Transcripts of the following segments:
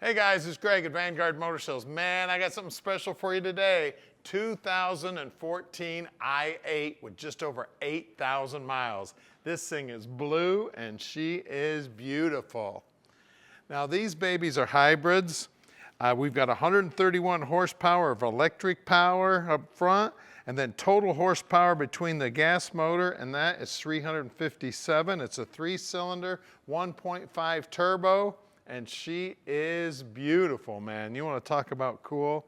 Hey guys, it's Greg at Vanguard Motor Sales. Man, I got something special for you today. 2014 i8 with just over 8,000 miles. This thing is blue and she is beautiful. Now these babies are hybrids. We've got 131 horsepower of electric power up front, and then total horsepower between the gas motor and that is 357. It's a 3-cylinder, 1.5 turbo. And she is beautiful, man. You want to talk about cool?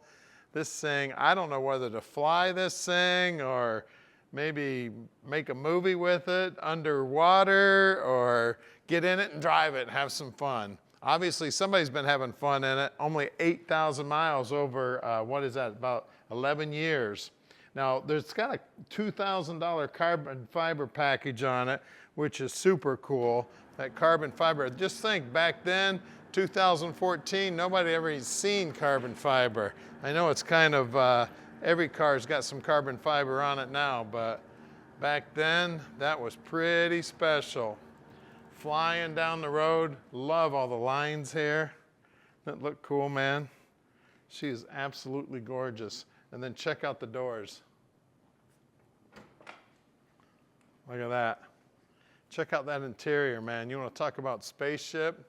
This thing, I don't know whether to fly this thing or maybe make a movie with it underwater or get in it and drive it and have some fun. Obviously, somebody's been having fun in it. Only 8,000 miles over, what is that, about 11 years. Now, there's got a $2,000 carbon fiber package on it, which is super cool. That carbon fiber, just think back then, 2014, nobody ever even seen carbon fiber. I know it's kind of, every car's got some carbon fiber on it now, but back then, that was pretty special. Flying down the road, love all the lines here. That look cool, man. She is absolutely gorgeous. And then check out the doors. Look at that. Check out that interior, man. You want to talk about spaceship?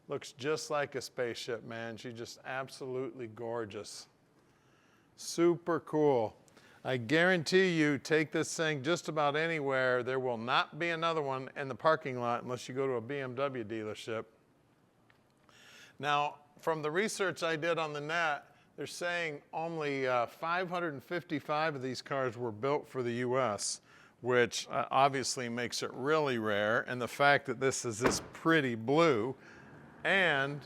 Looks just like a spaceship, man. She's just absolutely gorgeous. Super cool. I guarantee you, take this thing just about anywhere. There will not be another one in the parking lot unless you go to a BMW dealership. Now, from the research I did on the net, they're saying only 555 of these cars were built for the US, which obviously makes it really rare. And the fact that this is this pretty blue, and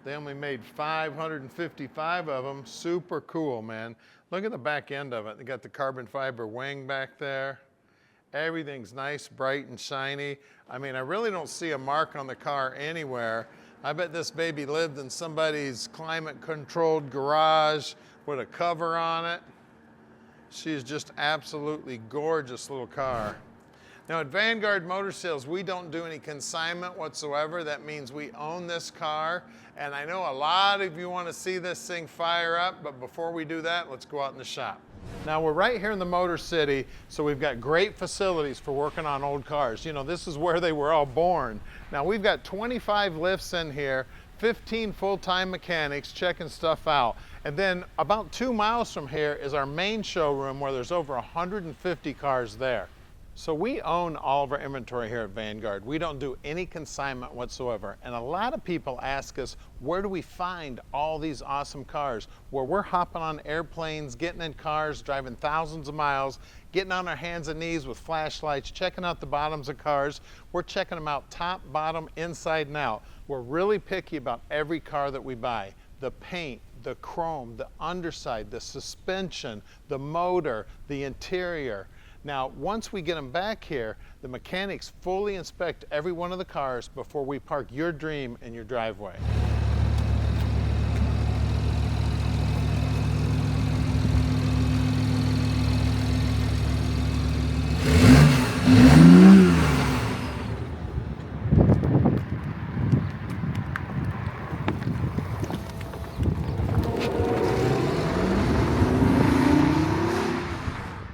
they only made 555 of them, super cool, man. Look at the back end of it. They got the carbon fiber wing back there. Everything's nice, bright, and shiny. I mean, I really don't see a mark on the car anywhere. I bet this baby lived in somebody's climate-controlled garage with a cover on it. She's just absolutely gorgeous little car. Now at Vanguard Motor Sales, we don't do any consignment whatsoever. That means we own this car. And I know a lot of you want to see this thing fire up, but before we do that, let's go out in the shop. Now we're right here in the Motor City, so we've got great facilities for working on old cars. You know, this is where they were all born. Now we've got 25 lifts in here, 15 full-time mechanics checking stuff out. And then about 2 miles from here is our main showroom where there's over 150 cars there. So we own all of our inventory here at Vanguard. We don't do any consignment whatsoever. And a lot of people ask us, where do we find all these awesome cars? Where we're hopping on airplanes, getting in cars, driving thousands of miles, getting on our hands and knees with flashlights, checking out the bottoms of cars. We're checking them out top, bottom, inside and out. We're really picky about every car that we buy. The paint, the chrome, the underside, the suspension, the motor, the interior. Now, once we get them back here, the mechanics fully inspect every one of the cars before we park your dream in your driveway.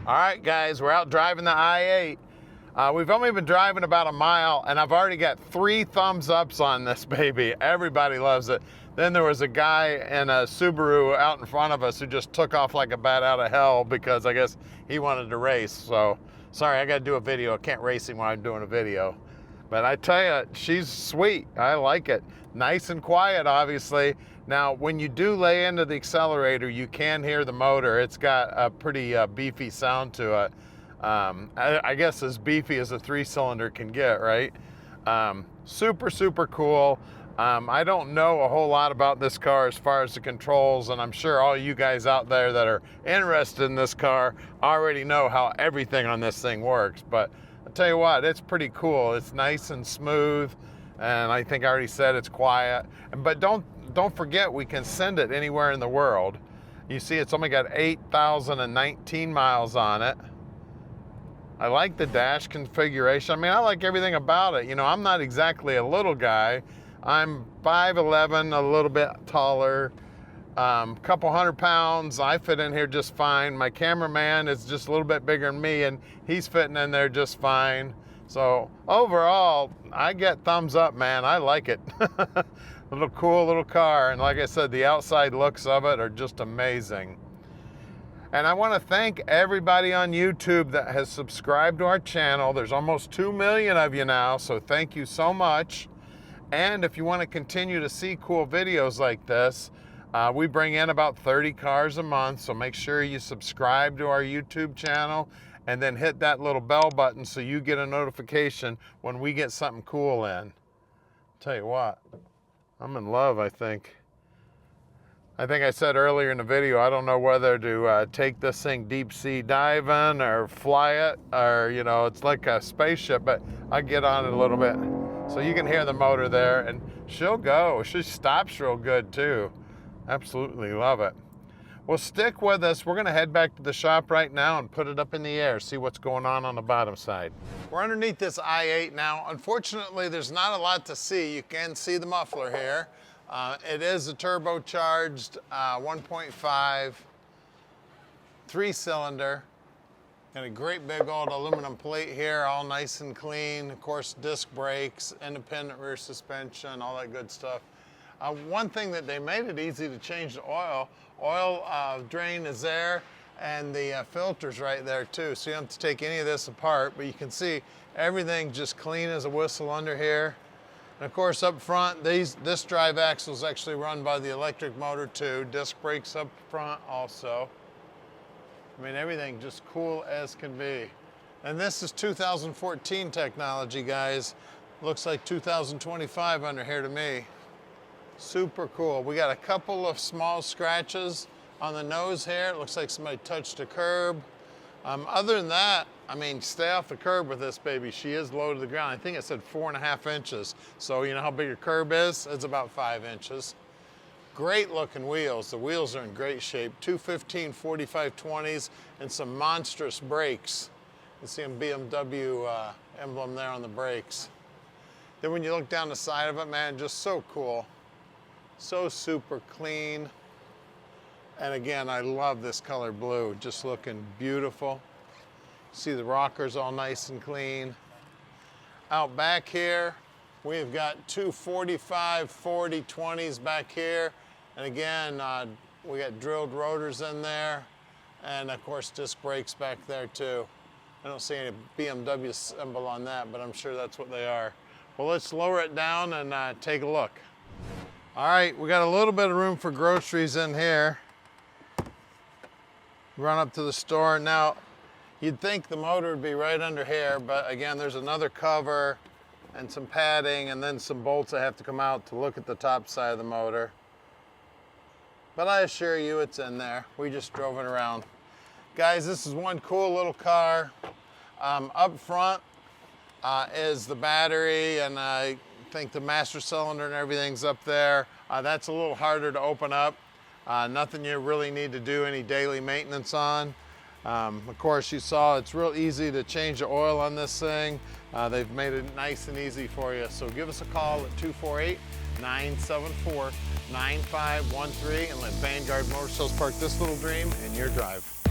All right, guys, we're out driving the i8. We've only been driving about a mile, and I've already got 3 thumbs ups on this baby. Everybody loves it. Then there was a guy in a Subaru out in front of us who just took off like a bat out of hell because I guess he wanted to race. So, sorry, I got to do a video. I can't race him while I'm doing a video. But I tell you, she's sweet. I like it. Nice and quiet, obviously. Now, when you do lay into the accelerator, you can hear the motor. It's got a pretty beefy sound to it. I guess as beefy as a 3-cylinder can get, right? Super, super cool. I don't know a whole lot about this car as far as the controls, and I'm sure all you guys out there that are interested in this car already know how everything on this thing works. But I'll tell you what, it's pretty cool. It's nice and smooth, and I think I already said it's quiet. But don't forget, we can send it anywhere in the world. You see, it's only got 8,019 miles on it. I like the dash configuration. I mean, I like everything about it. You know, I'm not exactly a little guy, I'm 5'11", a little bit taller, couple 100 pounds. I fit in here just fine. My cameraman is just a little bit bigger than me, and he's fitting in there just fine. So overall, I get thumbs up, man. I like it. Little cool little car, and like I said, the outside looks of it are just amazing. And I want to thank everybody on YouTube that has subscribed to our channel. There's almost 2 million of you now, so thank you so much. And if you want to continue to see cool videos like this, we bring in about 30 cars a month, so make sure you subscribe to our YouTube channel and then hit that little bell button so you get a notification when we get something cool in. Tell you what, I'm in love, I think. I said earlier in the video, I don't know whether to take this thing deep sea diving or fly it, or, you know, it's like a spaceship, but I get on it a little bit. So you can hear the motor there, and she'll go. She stops real good too. Absolutely love it. Well, stick with us. We're gonna head back to the shop right now and put it up in the air, see what's going on the bottom side. We're underneath this i8 now. Unfortunately, there's not a lot to see. You can see the muffler here. It is a turbocharged 1.5 3-cylinder, and a great big old aluminum plate here, all nice and clean. Of course, disc brakes, independent rear suspension, all that good stuff. One thing that they made it easy to change the oil. Oil drain is there, and the filter's right there too, so you don't have to take any of this apart, but you can see everything just clean as a whistle under here. And of course, up front, this drive axle is actually run by the electric motor too. Disc brakes up front also. I mean, everything just cool as can be. And this is 2014 technology, guys. Looks like 2025 under here to me. Super cool. We got a couple of small scratches on the nose here. It looks like somebody touched a curb. Other than that, I mean, stay off the curb with this baby. She is low to the ground. I think it said 4.5 inches. So you know how big your curb is? It's about 5 inches. Great looking wheels. The wheels are in great shape. 215 45/20s and some monstrous brakes. You see a BMW emblem there on the brakes. Then when you look down the side of it, man, just so cool. So super clean. And again, I love this color blue, just looking beautiful. See the rockers all nice and clean. Out back here, we've got two 45 40/20s back here. And again, we got drilled rotors in there. And of course, disc brakes back there too. I don't see any BMW symbol on that, but I'm sure that's what they are. Well, let's lower it down and take a look. All right, we got a little bit of room for groceries in here. Run up to the store. Now, you'd think the motor would be right under here, but again, there's another cover and some padding and then some bolts that have to come out to look at the top side of the motor. But I assure you it's in there. We just drove it around. Guys, this is one cool little car. Up front is the battery, and I think the master cylinder and everything's up there. That's a little harder to open up. Nothing you really need to do any daily maintenance on. Of course, you saw it's real easy to change the oil on this thing. They've made it nice and easy for you. So give us a call at 248-974-9513 and let Vanguard Motor Sales park this little dream in your drive.